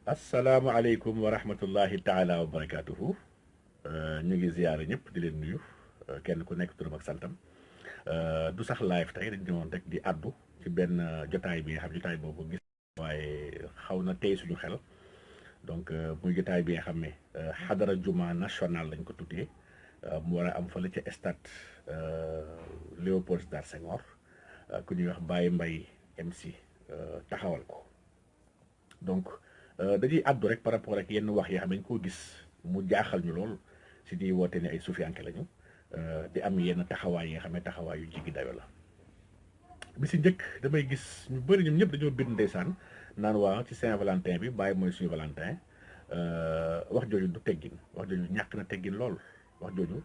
asalaamaaleykum wa rahmatullahi taala wa barakaatuhu ñu ngi ziyaare ñëpp di leen nuyu kenn ku nekk turam ak santam du sax live tey dañ ñëwoon rek di addu ci benn jotaay bi nga xam jotaay boobu gis waaye xaw na tey suñu xel donc muy jotaay bi nga xam ne xadara juma national lañ ko tuddee mu war a am fële ca stade Léopold Sédar Senghor ku ñuy wax Baye Mbaye MC taxawal ko donc dañuy àddu rek par rapport ak yenn wax yi xam ne dañ koo gis mu jaaxal ñu lool si ñuy woote ne ay sufiyanke lañu di am yenn taxawaay yi nga xam ne taxawaay yu jigi dayo la bi si njëkk damay gis ñu bëri ñoom ñëpp dañoo bind ndeysaan naan waa ci Saint-Valentin bi bàyyi mooy suñu Valentin wax jooju du teggin wax jooju ñàkk na teggin lool wax jooju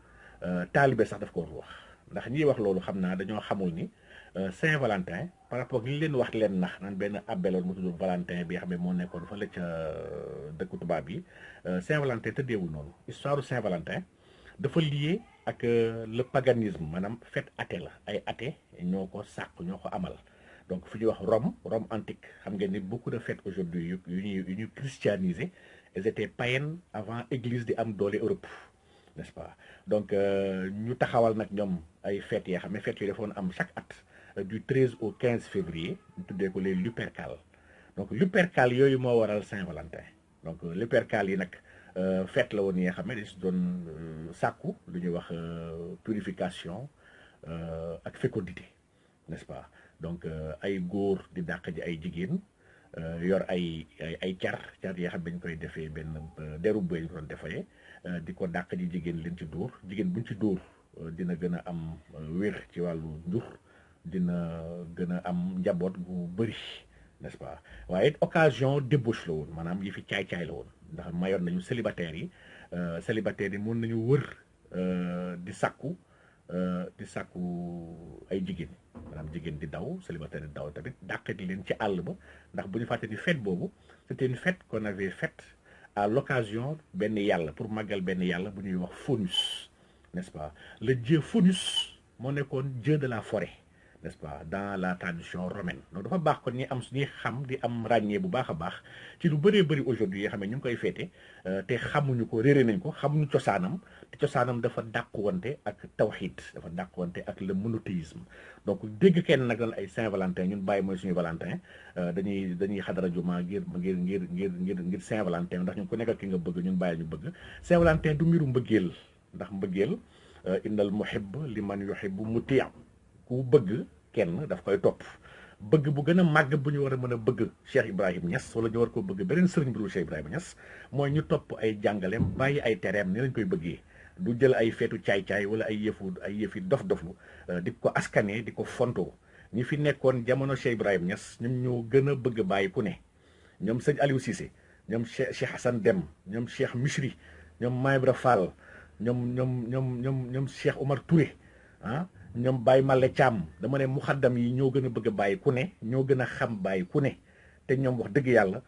taalibe sax daf ko war wax ndax ñiy wax loolu xam naa dañoo xamul ni Saint-Valentin par rapport ak li leen wax leen nax naan benn abbeloon mu tudd Valentin bi xam ne moo nekkoon fële ca dëkku tubaab yi Saint-Valentin tëddeewul noonu histoire du Saint-Valentin dafa lié ak le paganisme maanaam fête athée la ay athée ñoo ko sàq ñoo ko amal donc fi ñuy wax Rome antique xam ngeen ni beaucoup de fêtes aujourd'hui yu ñuy christianisé elles étaient païennes avant église di am doole Europe n'est-ce pas donc ñu taxawal nag ñoom ay fêtes yoo xam ne fêtes yi dafa woon am chaque at du 13 au 15 février ñu tuddee ko les Lupercales donc Lupercales yooyu moo waral Saint-Valentin donc Lupercales yi nag fête la woon yi nga xam ne dañ si doon sàkku lu ñuy wax purification ak fécondité n'est-ce pas donc ay góor di dàq ji ay jigéen yor ay car yi nga xam ne dañ koy defee benn deru bëy ñu ko doon defee di ko dàq ji jigéen leen ci dóor jigéen buñ ci dóor dina gën a am wér ci wàllu njur dina gën a am njaboot gu bëri n'est-ce pas waaye it occasion débauche la woon maanaam yi fi caay-caay la woon ndax mayoon nañu célibataires yi mën nañu wër di sàkku ay jigéen maanaam jigéen di daw célibataire di daw tamit dàqati leen ci àll ba ndax bu ñu fàtte ni fête boobu c'était une fête qu'on avait faite à l'occasion benn yàlla pour màggal benn yàlla bu ñuy wax Faunus n'est-ce pas le dieu Faunus moo nekkoon dieu de la forêt n'est-ce pas dans la tradition romaine donc dafa baax kon ñi xam di am ràññee bu baax a baax ci lu bëree bëri aujourd'hui yoo xam ne ñu ngi koy féete te xamuñu ko réere nañ ko xamuñu cosaanam te cosaanam dafa dàquwante ak tawxiid dafa dàquwante ak le monothéisme donc dégg kenn nag daan ay Saint-Valentin ñun bàyyi mooy suñu Valentin dañuy xadara juma ngir Saint-Valentin ndax ñun ku nekk ak ki nga bëgg ñun bàyyi ñu bëgg Saint-Valentin du mbiru mbëggeel ndax mbëggeel innal muhibb liman yuhibbu muti' ku bëgg kenn daf koy topp bëgg bu gën a màgg bu ñu war a mën a bëgg Cheikh Ibrahim Niass wala ñu war ko bëgg beneen sëriñ bu dul Cheikh Ibrahima Niass mooy ñu topp ay jàngaleem bàyyi ay tereem ni lañ koy bëggee du jël ay feetu caay-caay wala ay yëfi dof-doflu di ko askanee di ko fontoo ñi fi nekkoon jamono Cheikh Ibrahima Niass ñoom ñoo gën a bëgg bàyyi ku ne ñoom sëñ Aliou Cissé ñoom Cheikh Hassan Deme ñoom Cheikh Misri ñoom Maïbra Fall ñoom Cheikh Omar Touré ah ñoom Baye Malle Thiam dama ne muxaddam yi ñoo gën a bëgg a bàyyi ku ne ñoo gën a xam bàyyi ku ne te ñoom wax dëgg yàlla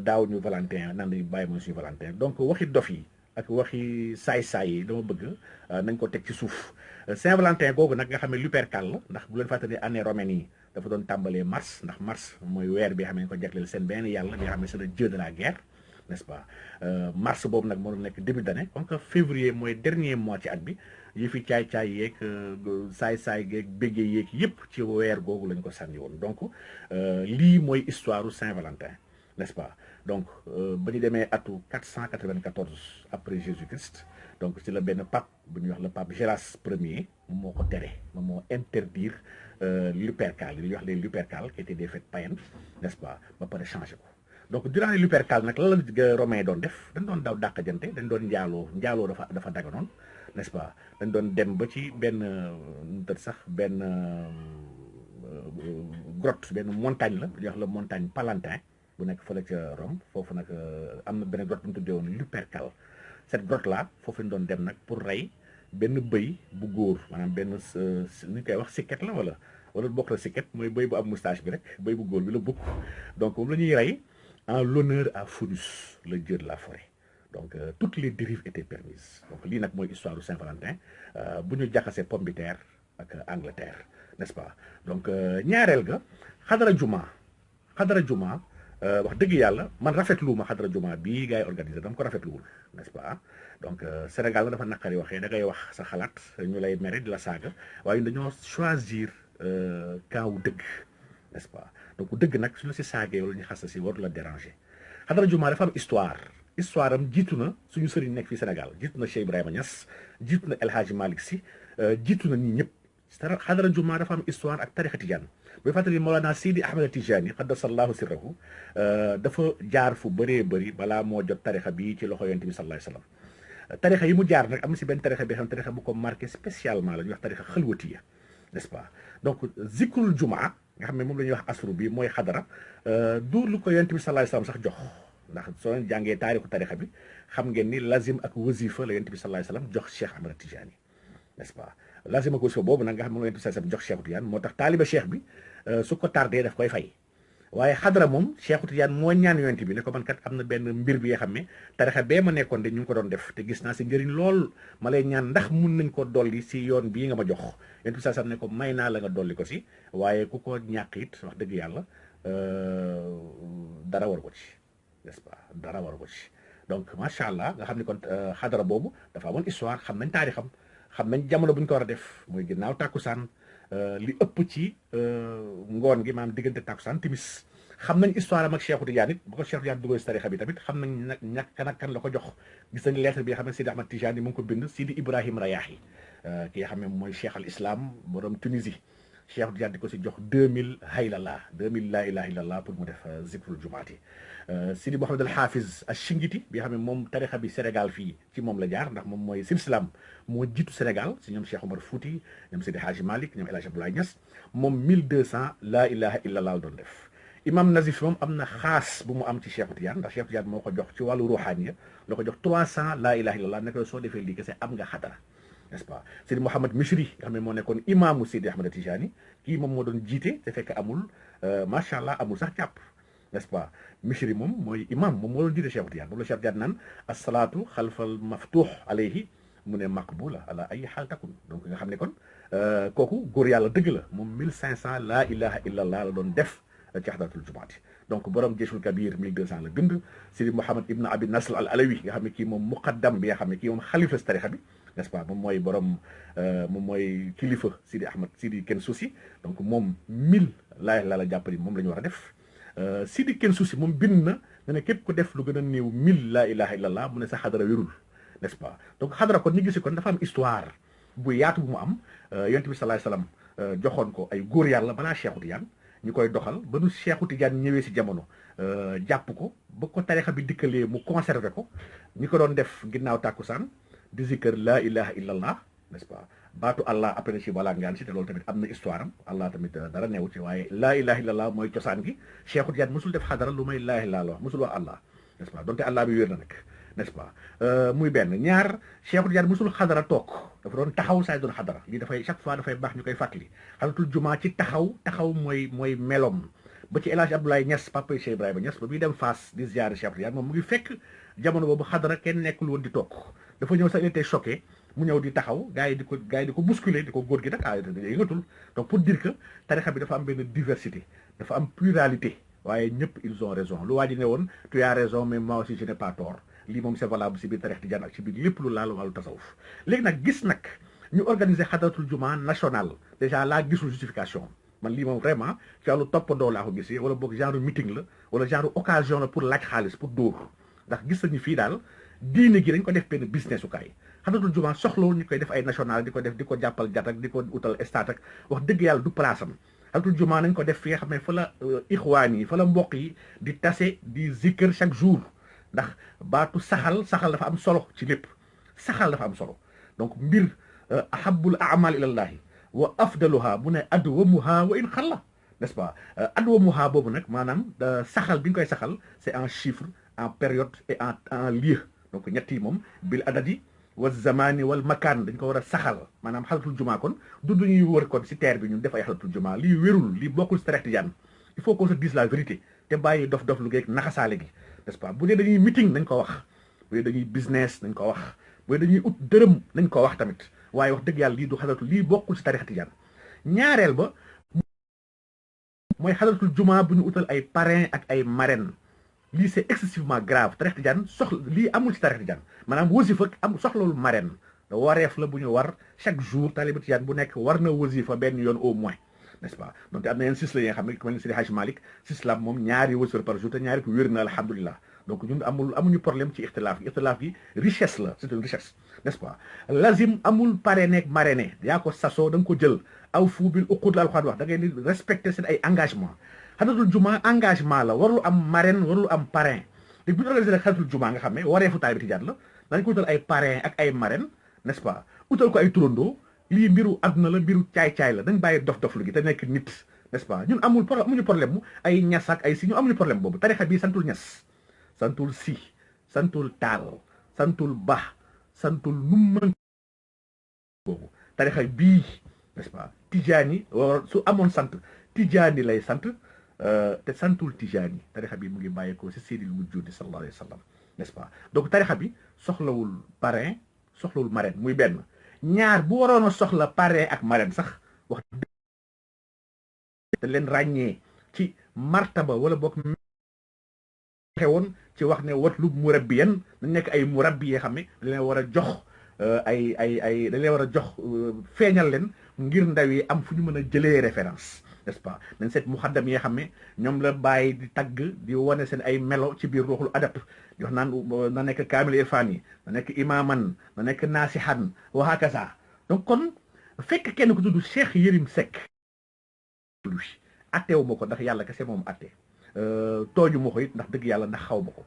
daaw ñu Valentin naan dañu bàyyi mooy suñu Valentin donc waxi dof yi ak waxi saay-saay yi dama bëgg nañ ko teg ci suuf Saint-Valentin googu nag nga xam ne Lupercal la ndax bu leen fàttali année romaine yi dafa doon tàmbalee mars ndax mars mooy weer bi xam ne ko jagleel seen benn yàlla bi nga xam ne c'est le dieu de la guerre n'est-ce pas mars boobu nag moo doon nekk début d'année comme que février mooy dernier mois ci at bi yi fi caay-caay yeeg saay-saay yeeg béggee yeeg yëpp ci weer googu lañ ko sànni woon donc lii mooy histoire Saint-Valentin n'est-ce pas donc ba ñu demee atu 494 après Jésus-Christ donc ci la benn pape bu ñuy wax le pape Géras Ier moom moo ko tere moom moo interdire Lupercales li ñuy wax les Lupercales qui étaient des fêtes païennes n'est-ce pas ba pare changé ko donc durant les Lupercales nag lan la romain doon def dañ doon daw dàq jante dañ doon njaaloo dafa daganoon n'est-ce pas dañ doon dem ba ci benn benn grotte benn montagne la ñuy wax la montagne Palantin bu nekk fële ca Rome foofu nag am na benn grotte bu ñu tuddee woon Lupercal cette grotte là foofu ñu doon dem nag pour rey benn bëy bu góor maanaam benn ni ñu koy wax sikket la wala bokk la sikket mooy bëy bu am moustache bi rek bëy bu góor bi la bukk donc moom la ñuy rey en l'honneur à Faunus le dieu de la forêt donc toutes les dérives étaient permises donc lii nag mooy histoire du Saint-Valentin bu ñu jaxasee pomme de terre ak Angleterre n'est-ce pas donc ñaareel ga xadara juma wax dëgg yàlla man rafetlu ma xadara juma bii gars yi organisé dama ko rafetluwul n'est-ce pas donc Sénégal la dafa naqari waxee da ngay wax sa xalaat ñu lay mere di la saaga waaye dañoo choisir camp wu dëgg n'est-ce pas donc dëgg nag su la si saagee wala ñu xas si waru la déranger xadara juma dafa am histoire am jiitu na suñu sëriñ nekk fii Sénégal jiitu na Cheikh Ibrahima Niass jiitu na El Hadji Malick Sy jiitu na ñii ñëpp xadara juma dafa am histoire ak tarixa tijaan booy fàttali Mawlana Sidi Ahmed Tijani qaddasallahu sirrahu dafa jaar fu bëree bëri balaa moo jot tarixa bi ci loxo yonent bi sallallahu alayhi wasallam tarixa yi mu jaar nag am na si benn tarixa bi xam tarixa bu ko marqué spécialement la ñuy wax tarixa xalwatiya n'est-ce pas donc zikrul jumaa nga xam ne moom la ñuy wax asru bi mooy xadara du lu ko yonent bi sallallahu alayhi wasallam sax jox ndax soo leen jàngee taarixu tarixa bi xam ngeen ni lazim ak wasifa la yonent bi sallallahu alayhi wasallam jox Cheikh Ahmed Tijani n'est-ce pas lazim ak wasifa boobu nag nga xam ne moom la yonent bi sallallahu alayhi wasallam jox Cheikh Tijani moo tax taaliba cheikh bi su ko tardé daf koy fay waaye xadara moom Cheikh Tijani moo ñaan yonent bi ne ko man kat am na benn mbir bi nga xam ne tarixa bee ma nekkoon de ñu ngi ko doon def te gis naa si njëriñ lool ma lay ñaan ndax mun nañ ko dolli si yoon bii nga ma jox yonent bi sallallahu alayhi wasallam ne ko may naa la nga dolli ko si waaye ku ko ñàkk it wax dëgg yàlla dara war ko ci n'est-ce pas dara war ko ci donc macha allah nga xam ni kon xadara boobu dafa amoon histoire xam nañ taarixam xam nañ jamono bu ñu ko war a def mooy ginnaaw tàkkusaan li ëpp ci ngoon gi maanaam diggante tàkkusaan timis xam nañ histoire am ak Cheikh Tidiane it bu ko Cheikh Tidiane dugal si tarixa bi tamit xam nañ nag ñàkk kan ak kan la ko jox gis nañ lettre bi nga xam ne Sidi Ahmad Tijani mu ngi ko bind Sidi Ibrahim Rayahi ki nga xam ne mooy Cheikh al Islam borom Tunisie Cheikh Tidiane di ko si jox 2000 haylallah 2000 la ilaha illallah pour mu def zikrul jumaati Sidi Mohamed al Hafiz al Shingiti bi nga xam ne moom tarixa bi Sénégal fii ci moom la jaar ndax moom mooy silsilam moo jiitu Sénégal si ñoom Cheikh Omar Fouti ñoom Sidi Hadji Malick ñoom El Hadji Abdoulaye Niass moom 1200 la ilaha illallah la doon def imam Nazif moom am na xaas bu mu am ci Cheikh Tidiane ndax Cheikh Tidiane moo ko jox ci wàllu ruuxaaniya la ko jox 300 la ilaha illallah nekk soo defee lii kese am nga xadara n'est-ce pas Sidi Mouhamed Misri nga xam ne moo nekkoon imaamu Sidi Ahmed Tijani kii moom moo doon jiite te fekk amul macha allah amul sax jàpp n'est-ce pas Misri moom mooy imam moom moo doon jiite Cheikh Tidiane moom la Cheikh Tidiane naan asalaatu xalfal maftuux alayhi mu ne maqbula ala ay xaal takun donc nga xam ne kon kooku góor yàlla dëgg la moom 1500 la ilaha illallah la doon def ci xadaratul jumaati donc borom jeysul kabir 1200 la bind Sidi Mouhamed ibn Abi Nasr al Alawi nga xam ne kii moom muqaddam bi nga xam ne kii moom xalifa si tarixa bi n'est-ce pas moom mooy borom moom mooy kilifa Sidi Ahmed Sidi Kensusi donc moom 1000 laa la jàppali moom la ñu war a def Sidi Kensusi moom bind na ne képp ko def lu gën a néew 1000 la ilaha illallah mu ne sa xadara wérul n'est-ce pas donc xadara kon ñu gisi kon dafa am histoire bu yaatu bu mu am yonent bi sallallahu alayhi wasallam joxoon ko ay góor yàlla balaa Cheikhu Tidiane ñu koy doxal ba nu Cheikhu Tidiane ñëwee si jamono jàpp ko ba ko tarixa bi dikkalee mu conservé ko ñi ko doon def ginnaaw tàkkusaan di zikkër la ilaha illallah n'est-ce pas baatu allah après ci balaa ngaan si te loolu tamit am na histoire am allah tamit dara neewu ci waaye la ilaha illallah mooy cosaan gi Cheikhu Tidiane mosul def xadara lu may la ilaha illallah mosul wax allah n'est-ce pas donte allah bi wér na nag n'est-ce pas muy benn ñaar Cheikhu Tidiane mosul xadara toog dafa doon taxaw saa doon xadara lii dafay chaque fois dafay baax ñu koy fàttali xadaratul jumaa ci taxaw mooy melom ba ci El Hadji Abdoulaye Niass papa Cheikh Ibrahima Niass ba muy dem Fass di ziare Cheikh Tidiane moom mu ngi fekk jamono boobu xadara kenn nekkul woon di toog dafa ñëw sax il était choqué mu ñëw di taxaw gars yi di ko bousculer di ko góor gi nag yëngatul donc pour dire que tarixa bi dafa am benn diversité dafa am pluralité waaye ñëpp ils ont raison lu waa ji ne woon tu as raison mais moi aussi je n'ai pas tort lii moom c'est valable si biir tarix Tijaan ak si biir lépp lu laal wàllu tasawuf léegi nag gis nag ñu organiser xadaratul juma national déjà laa gisul justification man lii moom vraiment ci wàllu toppandoo laa ko gisee wala boog genre meeting la wala genre occasion la pour laaj xaalis pour dóor ndax gis nañu fii daal diine gi dañ ko def benn business ukaay xadaratul juma soxlawul ñu koy def ay national di ko def di ko jàppal jat ak di ko utal stat ak wax dëgg yàlla du place am xadaratul juma nañ ko def fi nga xam ne fa la ixwaan yi fa la mbokk yi di tase di zikr chaque jour ndax baatu saxal dafa am solo ci lépp saxal dafa am solo donc mbir ahabul amal ilallahi wa afdaluha mu ne adwamuha wa in xalla n'est-ce pas adwamuha boobu nag maanaam saxal bi ñu koy saxal c'est en chiffre en période et en lieu donc ñett yi moom bil adadi wa zamani wal makaan dañ ko war a saxal maanaam xalatul juma kon du ñuy wër kon si terre bi ñun def ay xalatul juma lii wérul lii bokkul si tarix Tijaan il faut qu'on se dise la vérité te bàyyi dof lu geeg naxasaale gi n'est-ce pas bu dee dañuy meeting nañ ko wax bu dee dañuy business nañ ko wax bu dee dañuy ut dërëm nañ ko wax tamit waaye wax dëgg yàlla lii du xalatul lii bokkul si tarix Tijaan ñaareel ba mooy xadaratul juma bu ñu utal ay parrain ak ay marraine. lii c'est excessivement grave tarix tijaan soxla lii amul ci tarix tijaan maanaam wasifa am soxlawul marraine wareef la bu ñu war chaque jour taaliba tijaan bu nekk war na wasifa benn yoon au moins n'est-ce pas donc am na yenn sis la yi nga xam ne ku mel ni Seydi Hadj Malick sis la moom ñaari wasifa par jour te ñaari ko wér na alhamdulilah donc ñun amuñu problème ci ixtilaaf gi richesse la c'est une richesse n'est-ce pas lazim amul parrainé ak marrainé yaa ko sasoo da nga ko jël aw fu bil uqud la alxuraan wax da ngay di respecter seen ay engagement xadaratul juma engagement la warul am marraine warul am parrain te bu ñu organisé rek xadaratul juma nga xam ne wareefu taalibe tijaan la dañ ko utal ay parrain ak ay marraine n'est-ce pas utal ko ay turandoo lii mbiru àdduna la mbiru caay-caay la dañ bàyyi dof-dof lu gi te nekk nit n'est-ce pas ñun amuñu problème mu ay ñas ak ay si ñu amuñu problème boobu tarixa bii santul ñas santul si santul taal santul ba santul numman boobu tarixa bii n'est-ce pas tijaani su amoon sant tijaani lay sant te santul tijaani tarixa bi mu ngi bàyyeekoo si seydil wujudi sallallahu alayhi wa sallam n'est-ce pas donc tarixa bi soxlawul parrain soxlawul marraine muy benn ñaar bu waroon a soxla parrain ak marraine sax wax te leen ràññee ci martaba wala boog xewoon ci wax ne watlu murabbiyan dañ nekk ay murabbi yoo xam ne dañ leen war a jox dañ leen war a jox feeñal leen ngir ndaw yi am fu ñu mën a jëlee référence n'est-ce pas nañ seet muxaddam yi nga xam ne ñoom la bàyyi di tagg di wane seen ay melo ci biir ruuxul adab di wax naan na nekk kaamil irfaan yi na nekk imaaman na nekk naasihan wa hakaza donc kon fekk kenn ku tudd Cheikh Yérim Seck lui atteewu ma ko ndax yàlla kese moom atte tooñu ma ko it ndax dëgg yàlla ndax xaw ma ko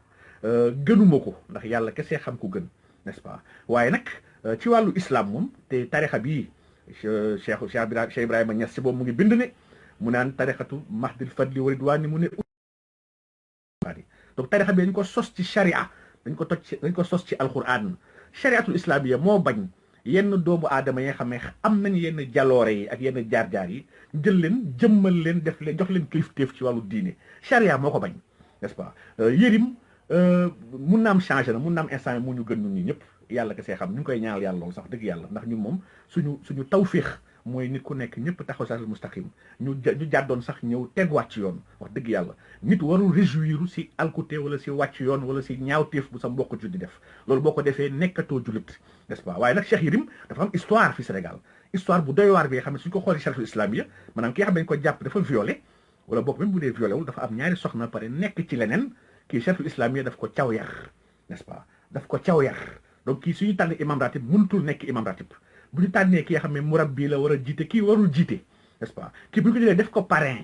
gënuma ko ndax yàlla kese xam ko gën n'est-ce pas waaye nag ci wàllu islam moom te tarixa bii Cheikh Ibrahima Niass si boobu mu ngi bind ne mu naan tarixatu mahdil fadli wa ridwani mu ne donc tarixa bi dañ ko sos ci sharia dañ ko sos ci alquran shariatul islamiyya moo bañ yenn doomu aadama yi nga xam ne am nañ yenn jaloore yi ak yenn jaar-jaar yi jël leen jëmmal leen def leen jox leen kilifteef ci wàllu diine sharia moo ko bañ n'est-ce pas Yérim mun na am changé na mun na am instant yi mu ñu gën ñun ñi ñëpp yàlla kese xam ñu ngi koy ñaanal yàlla loolu sax dëgg yàlla ndax ñun moom suñu tawféex mooy nit ku nekk ñëpp taxaw siraatal mustaqim ñu jàddoon sax ñëw tegwaat ci yoon wax dëgg yàlla nit warul réjouir si alkute wala si wàcc yoon wala si ñaawteef bu sa mbokk ju di def loolu boo ko defee nekkatoo jullit n'est-ce pas waaye nag Cheikh Yérim dafa am histoire fi Sénégal histoire bu doy waar bi nga xam ne suñ ko xoolee chariatul islamiyya maanaam ki nga xam ne dañ ko jàpp dafa violé wala bokk même bu dee violé wul dafa am ñaari soxna pare nekk ci leneen kii chariatul islamiyya daf ko caw yar n'est-ce pas daf ko caw yar donc kii suñu tànn imam ratib mënutul nekk imam ratib bu ñu tànnee ki nga xam ne murabbi la war a jiite kii warul jiite n'est-ce pas kii bu ñu ko jëlee def ko parrain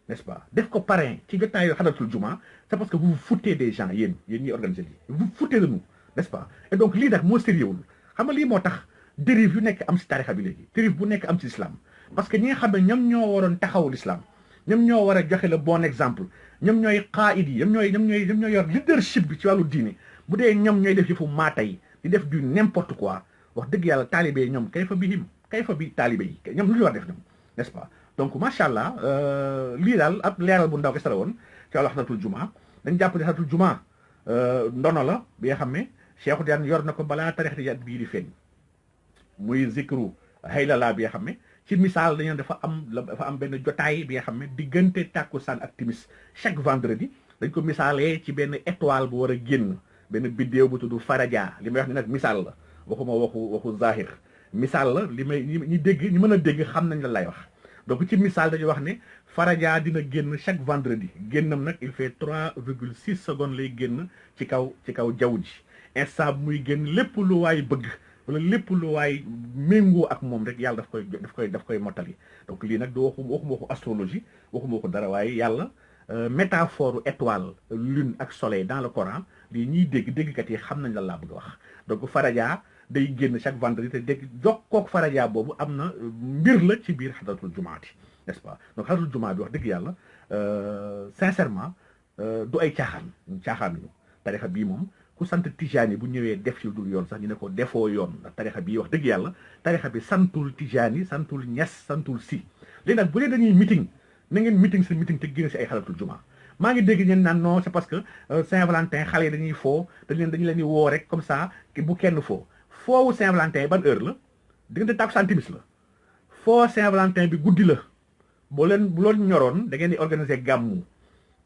n'est-ce pas def ko parrain ci jotaayu xadaratul juma c'est parce que vous vous foutez des gens yéen ñiy organiser lii vous vous foutez de nous n'est-ce pas et donc lii nag moo sérieuxul xam nga lii moo tax dérive yu nekk am ci tarixa bi léegi dérive bu nekk am ci l'islam parce que ñi nga xam ne ñoom ñoo waroon taxaw l'islam ñoom ñoo war a joxe le bon exemple ñoom ñooy qaïd yi ñoom ñooy yor leadership bi ci wàllu diine bu dee ñoom ñooy def yëfu maatay di def du n'importe quoi wax dëgg yàlla taalibe yi ñoom kayfa bi taalibe yi ñoom lu ñu war def ñoom n'est-ce pas donc macha allah lii daal ab leeral bu ndaw kese la woon ci wàllu xadaratul juma dañ jàpp ne xadaratul juma ndono la bi nga xam ne Cheikh Tidiane yor na ko balaa tarix tijaan bii di feeñ muy zikru haylala bi nga xam ne ci misaal dañu dafa am benn jotaay bi nga xam ne diggante tàkkusaan ak timis chaque vendredi dañ ko misaalee ci benn étoile bu war a génn benn biddéew bu tudd faraja li may wax ni nag misaal la waxuma waxu zahir misaal la li may ñi dégg ñu mën a dégg xam nañ la lay wax donc ci misaal dañuy wax ne faraja dina génn chaque vendredi génnam nag il fait 3,6 secondes lay génn ci kaw jaww ji instant bu muy génn lépp lu waay bëgg wala lépp lu waay méngoo ak moom rek yàlla daf koy mottali donc lii nag du waxuma waxu astrologie waxuma waxu dara waaye yàlla métaphore étoile lune ak soleil dans le Coran lii ñuy déggkat yi xam nañ la laa bëgg a wax donc faraja day génn chaque vendredi te dégg jokkook faraja boobu am na mbir la ci biir xadaratul jumaati n'est-ce pas donc xadaratul jumaa bi wax dëgg yàlla sincèrement du ay caaxaanuñu tarixa bii moom ku sant Tijaani bu ñëwee def ci dul yoon sax ñu ne ko defoo yoon ndax tarixa bii wax dëgg yàlla tarixa bi santul Tijaani santul Ñas santul si léegi nag bu dee dañuy meeting na ngeen meeting seen meeting te génne si ay xadaratul jumaa maa ngi dégg ñeen naan non c'est parce que Saint-Valentin xale yi dañuy foo dañu leen di woo rek comme ça bu kenn foowu Saint-Valentin ban heure la diggante takkusaan timis la foo Saint-Valentin bi guddi la boo leen bu loon ñoroon da ngeen di organiser gàmmu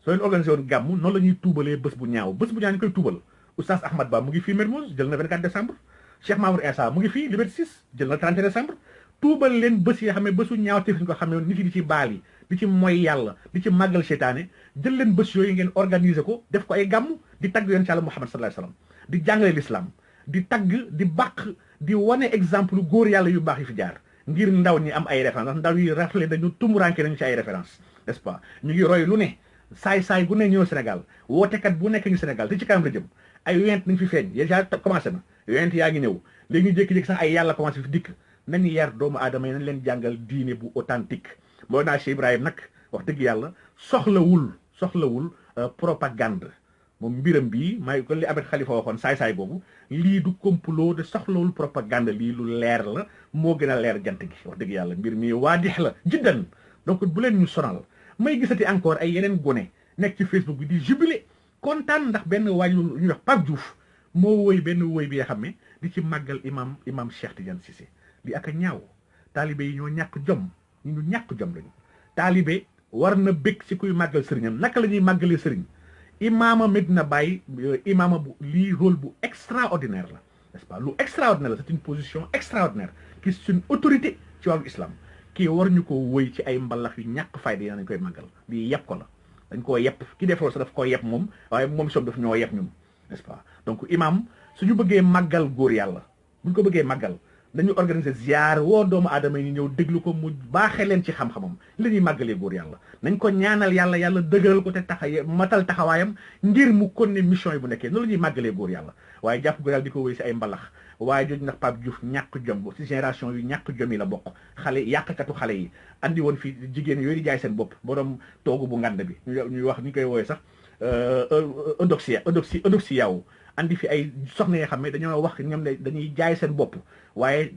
soo leen organiser woon gàmmu noonu la ñuy tuubalee bés bu ñaaw ñu koy tuubal Oustaz Ahmad Ba mu ngi fii Mermoz jël na 24 décembre Cheikh Mamour Insa mu ngi fii Liberté 6 jël na 30 décembre tuubal leen bés yi xam ne bésu ñaaw te fi ñu ko xam ne nit yi di ci baal yi di ci moy yàlla di ci màggal seytaane jël leen bés yooyu ngeen organiser ko def ko ay gàmmu di tagg yoon ci Yàlla Muhammad sallallahu alayhi wasallam di jàngale l'islam di tagg di bàq di wane exemple góor yàlla yu baax yi fi jaar ngir ndaw ñi am ay référence ndaw yi rafle dañu tumuranke nañu ci ay référence n'est-ce pas ñu ngi roy lu ne saay-saay gu ne ñëw Sénégal wootekat bu nekk ngi Sénégal te ci kanam la jëm ay yonent nañ fi feeñ déjà commencé na yonent yaa ngi ñëw léegi ñu jékki-jékki sax ay yàlla commencé fi dikk nañu yar doomu aadama yi nañ leen jàngal diine bu authentique moo naa Cheikh Ibrahim nag wax dëgg yàlla soxlawul propagande moom mbiram bii may ko li Ahmed Khalifa waxoon saay-saay boobu lii du complot de soxlawul propagande lii lu leer la moo gën a leer jant gi wax dëgg yàlla mbir mi waadix la jiddan donc bu leen ñu sonal may gisati encore ay yeneen gone nekk ci Facebook bi di jubilé kontaan ndax benn waay ñu wax Pape Diouf moo woy benn woy bi nga xam ne di ci màggal imam Cheikh Tidiane Cissé li ak a ñaaw taalibe yi ñoo ñàkk jom ñu ñàkk jom lañu taalibe war na bëgg ci kuy màggal sëriñam naka la ñuy màggalee sëriñ imaama Medina Baye imaama bu lii rôle bu extraordinaire la n'est-ce pas lu extraordinaire la c'est une position extraordinaire qui c'est une autorité ci wàllu islam kii war ñu ko wëy ci ay mbalax yu ñàkk fayda yi nañ koy màggal lii yëpp ko la dañ koo yëpp ki def loolu sax daf koo yëpp moom waaye moom soom daf ñoo yëpp ñun n'est-ce pas donc imam suñu bëggee màggal góor yàlla buñ ko bëggee màggal dañu organiser ziar woo doomu aadama yi ñëw déglu ko mu baaxee leen ci xam-xamam li ñuy màggalee góor yàlla nañ ko ñaanal yàlla dëgëral ko te matal taxawaayam ngir mu kon ne mission yi bu nekkee noonu la ñuy màggalee góor yàlla waaye jàpp góor yàlla di ko wéy si ay mbalax waaye jooju ndax Pape Diouf ñàkk jom si génération yu ñàkk jom yi la bokk xale yàqkatu xale yi andi woon fi jigéen yooyu di jaay seen bopp borom toogu bu ngand bi ñuy wax ñu koy wooyee sax eudoxie yaw andi fi ay soxna yoo xam ne dañoo wax ñoom ne dañuy jaay seen bopp waaye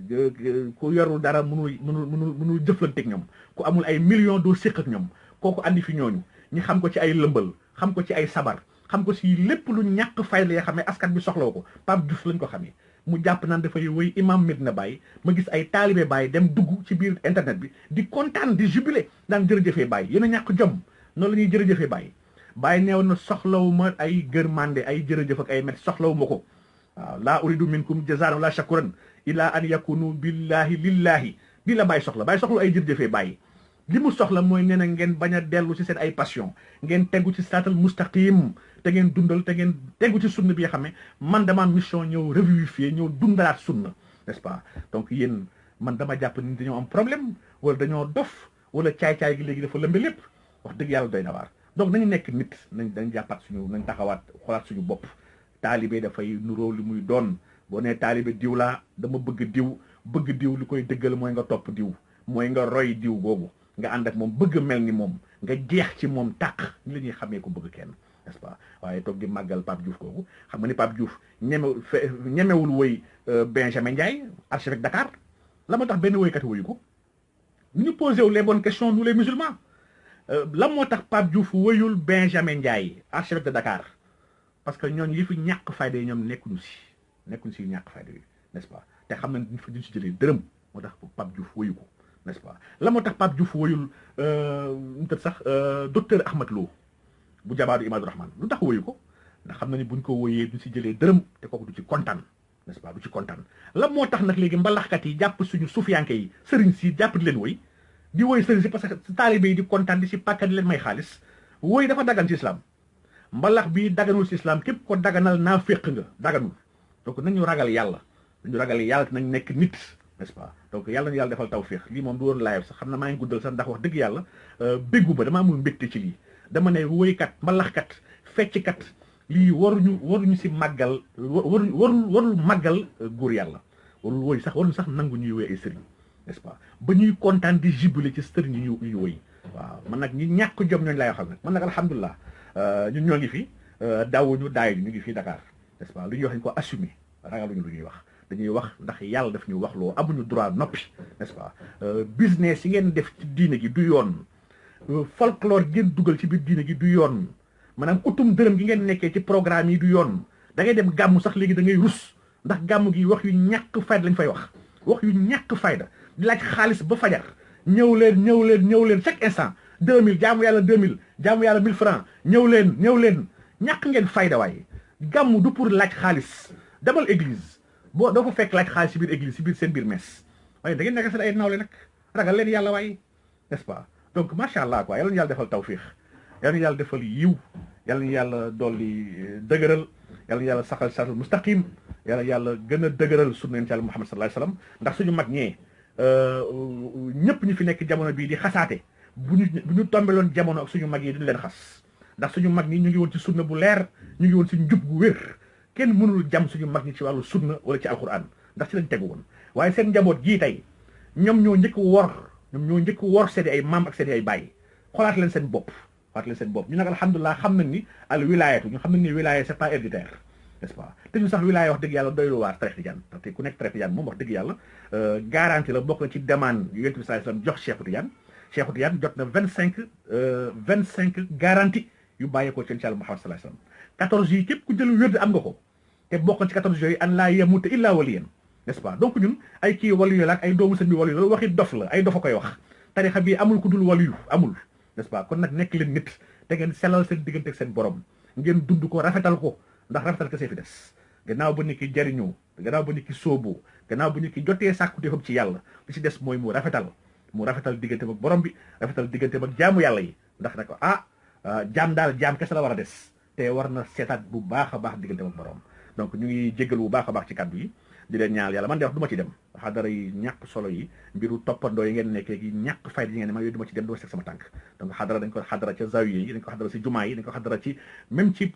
ku yorul dara mënul jëflanteeg ñoom ku amul ay millions doo séq ak ñoom kooku andi fi ñooñu ñi xam ko ci ay lëmbal xam ko ci ay sabar xam ko si lépp lu ñàkk fay la yoo xam ne askan bi soxlaw ko Pape Diouf lañ ko xamee mu jàpp naan dafay wéy imam Medina Baye ma gis ay taalibe Baye dem dugg ci biir internet bi di kontaan di jubilé daan jërëjëfee Baye yéen a ñàkk jom noonu la ñuy jërëjëfee Baye Baye neew na soxlawu ma ay gërmande ay jërëjëf ak ay met soxlawu ma ko waaw laa uridu minkum jazaan wala shakuran illa an yakunu billahi lillahi lii la Baye soxla ay jërëjëfee Baye li mu soxla mooy nee na ngeen bañ a dellu ci seen ay passion ngeen tegu ci siraatal mustaqim te ngeen dundal te ngeen tegu ci sunna bi nga xam ne man dama mission ñëw revivifier ñëw dundalaat sunna n'est-ce pas donc yéen man dama jàpp ni dañoo am problème wala dañoo dof wala caay-caay gi léegi dafa lëmbe lépp wax dëgg yàlla doy na waar donc nañu nekk nit dañ jàppaat nañ taxawaat xoolaat suñu bopp taalibe dafay nuróo li muy doon boo nee taalibe diw laa dama bëgg diw li koy dëggal mooy nga topp diw mooy nga roy diw googu nga ànd ak moom bëgg mel ni moom nga jeex ci moom tàq ñi la ñuy xamee ko bëgg kenn n'est-ce pas waaye toog di màggal Pape Diouf kooku xam nga ni Pape Diouf ñemewul woy Benjamin Ndiaye archevêque Dakar la moo tax benn woykat woyu ko ñu posé wu les bonnes questions nous les musulmans la moo tax Pape Diouf woyul Benjamin Ndiaye archevêque de Dakar parce que ñooñu yi fi ñàkk fayda yi ñoom nekkuñu si ñàkk fayda yi n'est-ce pas te xam nañ duñ si jëlee dërëm moo tax Pape Diouf woyu ko n'est-ce pas la moo tax Pape Diouf woyul docteur Ahmad Lo bu jabaadu Imadou Rahman lu tax woyu ko ndax xam na ni buñ ko woyee du si jëlee dërëm te kooku du ci kontaan n'est-ce pas du ci kontaan la moo tax nag léegi mbalaxkat yi jàpp suñu sufiyanke yi sëriñ si jàpp di leen woy di woy sëriñ si parce que taalibe yi di kontaan di si pàkka di leen may xaalis woy dafa dagan ci islam mbalax bi daganul ci islam képp ko daganal naa féq nga daganul donc nañu ragal yàlla nañ nekk nit n'est-ce pas donc yàlla na yàlla defal tawfiq lii moom du woon live sax xam na maa ngi guddal sax ndax wax dëgg yàlla béggu ba dama amul mbégte ci lii dama ne woykat mbalaxkat fecckat lii waruñu si màggal warul màggal góor yàlla warul sax nangu ñuy woy ay sëriñ n'est-ce pas ba ñuy kontaan di jubilé ci sëriñ yi ñuy woy waaw man nag ñi ñàkk jom ñooñu laay waxal nag man nag alhamdulilah ñun ñoo ngi fi daawuñu ñu ngi fii Dakar n'est-ce pas lu ñuy wax ñu ko assumé ragaluñu lu ñuy wax dañuy wax ndax yàlla daf ñu wax loo amuñu droit noppi n'est-ce pas business yi ngeen def ci diine gi du yoon folklore ngeen dugal ci biir diine gi du yoon maanaam utum dërëm gi ngeen nekkee ci programme yi du yoon da ngay dem gàmmu sax léegi da ngay rus ndax gàmmu gi wax yu ñàkk fayda lañ fay wax yu ñàkk fayda di laaj xaalis ba fajar ñëw leen chaque instant 2000 jaamu yàlla 2000 jaamu yàlla 1000 francs ñëw leen ñàkk ngeen fayda waaye gàmmu du pour laaj xaalis demal église boo doo fa fekk laaj xaalis si biir église si biir seen biir messe waaye da ngeen nekk seen ay nawle nag ragal leen yàlla waaye n'est-ce pas donc macha allah quoi yàlla ñu yàlla defal tawfiix yàlla ñu yàlla defal yiw yàlla ñu yàlla dolli dëgëral yàlla ñu yàlla saxal siraatal mustaqim yàlla yàlla gën a dëgëral sunna yonent yàlla Muhammad sallallahu alayhi wasallam ndax suñu mag ñee ñëpp ñu fi nekk jamono bii di xasaate bu ñu tombeloon jamono ak suñu mag yi duñu leen xas ndax suñu mag ñi ñu ngi woon ci sunna bu leer ñu ngi woon ci njub gu wér kenn mënul jam suñu mag ñi ci wàllu sunna wala ci alquran ndax ci lañ tegu woon waaye seen njaboot gii tey ñoom ñoo njëkk wor seen ay maam ak seen ay bàyyi xoolaat leen seen bopp ñu nag alhamdulilah xam nañ ni al wilayatu ñu xam nañ ni wilaya c'est pas héréditaire n'est-ce pas te ñu sax wilaya wax dëgg yàlla doy lu waar tariix tijaan te ku nekk tariix tijaan moom wax dëgg yàlla garantie la bokk na ci demande yu Yonent bi sallallahu alayhi wasallam jox Cheikhu Tijaan jot na 25 garantie yu bàyyeekoo ci Yonent yàlla Muhammad sallallahu alayhi wasallam 14 yi képp ku jël wérd am nga ko te bokk ci 14 yooyu an laa yamuuta illaa waliyan n'est-ce pas donc ñun ay kii waliyu la ak ay doomu sëñ bi waliyu loolu waxi dof la ay dofa koy wax tarixa bi amul ku dul waliyu amul n'est-ce pas kon nag nekk leen nit te ngeen sellal seen diggante ak seen borom ngeen dund ko rafetal ko ndax rafetal kese fi des gannaaw ba nit ki jariñoo gannaaw ba nit ki sóoboo gannaaw ba nit ki jotee sàkku defam ci yàlla li ci des mooy mu rafetal diggante ak borom bi rafetal diggante ak jaamu yàlla yi ndax nag jaam daal jaam kese la war a des te war na seetaat bu baax a baax diggante ak borom donc ñu ngi jéggal bu baax a baax ci kàddu yi di leen ñaanal yàlla man de wax du ma ci dem xadara yi ñàkk solo yi mbiru toppandoo yi ngeen nekkee gi ñàkk fayda yi ngeen ne man yooyu du ma ci dem du ma seeg sama tànk donc xadara dañ ko xadara ca zawiya yi dañ ko xadara ci jumaa yi dañ ko xadara ci même ci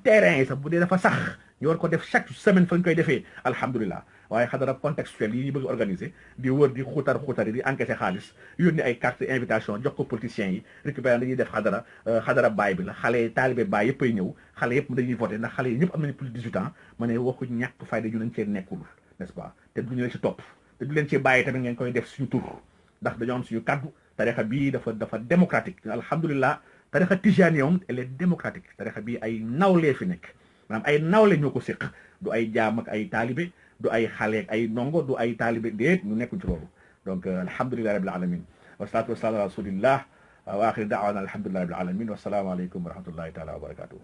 terrain yi sax bu dee dafa sax ñu war ko def chaque semaine fa ñu koy defee alhamdulilah waaye xadara contextuel yi ñu bëgg organiser di wër di xuutar yi di encaisser xaalis yónni ay carte invitation jox ko politiciens yi récupérer dañuy def xadara baay bi la xale taalibe baay yëpp ay ñëw xale yëpp dañuy voté ndax xale yi ñëpp am nañu plus de 18 ans ma ne waxu ñàkk fayda ñu nañ cee nekkul n'est-ce pas te duñu leen ci topp te du leen ci bàyyi tamit ngeen koy def suñu tur ndax dañoo am suñu kaddu tarixa bii dafa démocratique alhamdulilah tarixa tijaani moom elle est démocratique tarixa bii ay nawlee fi nekk maanaam ay nawle ñoo ko séq du ay jaam ak ay taalibe du ay xale ak ay ndongo du ay taalibe déet ñu nekkuñ ci loolu donc alhamdulilah rabbil alamin wasalaatu wasalaamu ala rasulillah wa axiri daawana alhamdulilah rabbil alamin wasalaamu aleykum wa rahmatullahi taala wa barakatuh